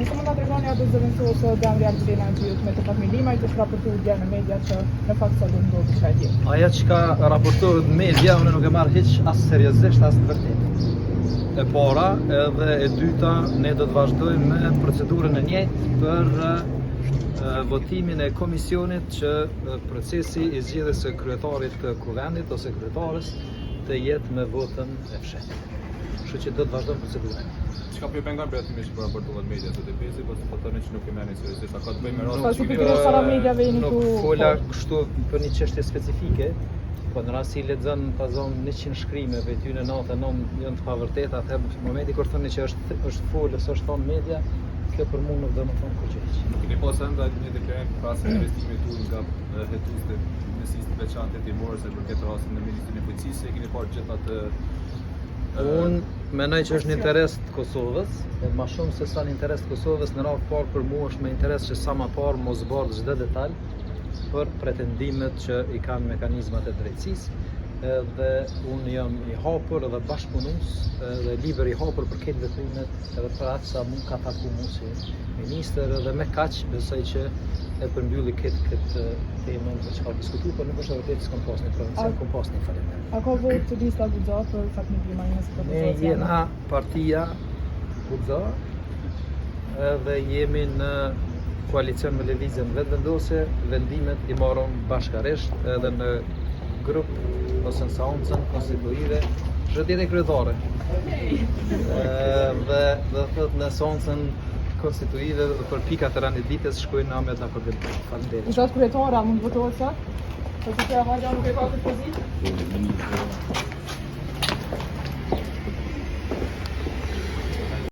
Nëse mund ta tregoni atë zëvendësues së Gandhi Ardilena Xhiut me të familjimaj të raportuar dje në media që në fakt sa do ndodhi kësaj dje. Ajo që raportohet në media, unë nuk e marr hiç as seriozisht as në vërtetë. E para edhe e dyta, ne do të vazhdojmë me procedurën e njëjtë për votimin e komisionit që procesi i zgjedhjes së kryetarit të kuvendit ose kryetarës të jetë me votën e fshehtë. Kështu që do të vazhdojmë procedurën. Çka po pengon për atimin që po raportohet media të DPS-it, po të thonë që nuk e merrin seriozisht, ka të bëjë me Pasi pikërisht para mediave jeni Nuk ku fola kështu për një çështje specifike, po në rast se lexon pazon 100 shkrimeve ty në natë janë të pavërteta, atë në momentin kur thonë që është folë ose është thonë media, kjo për mua nuk do të thonë kurrë. Keni pasur enda një deklarim pas investimit tuaj nga hetueste mesistë veçantë timore se përket rastit në Ministrinë e Policisë, keni parë gjithë atë. Unë mendoj që është në interes të Kosovës, e më shumë se sa në interes të Kosovës, në radhë parë për mua është me interes që sa më parë mos bardh çdo detaj për pretendimet që i kanë mekanizmat e drejtësisë, dhe unë jam i hapur edhe bashkëpunues dhe liber i hapur për këtë veprimet edhe për atë sa mund ka taku mua si ministër edhe me kaq besoj që e përmbylli këtë temën për çka diskutuar, por nuk është vërtet s'kam pas një provincial, kam pas një falem. A ka vot të lista Guxha për fakt-me nëse po Ne jena partia Guxha dhe jemi në koalicion me lëvizjen vetëvendose, vendimet i marrëm bashkërisht edhe në grup ose në seancën konstitutive zgjedhjet kryetare. Dhe thot në seancën konstitutive dhe për pikat e ditës shkojnë namet në përvendim. Faleminderit. Zot kryetara mund të votohet sa? Po të ka vajtë nuk e ka këtë pozitë?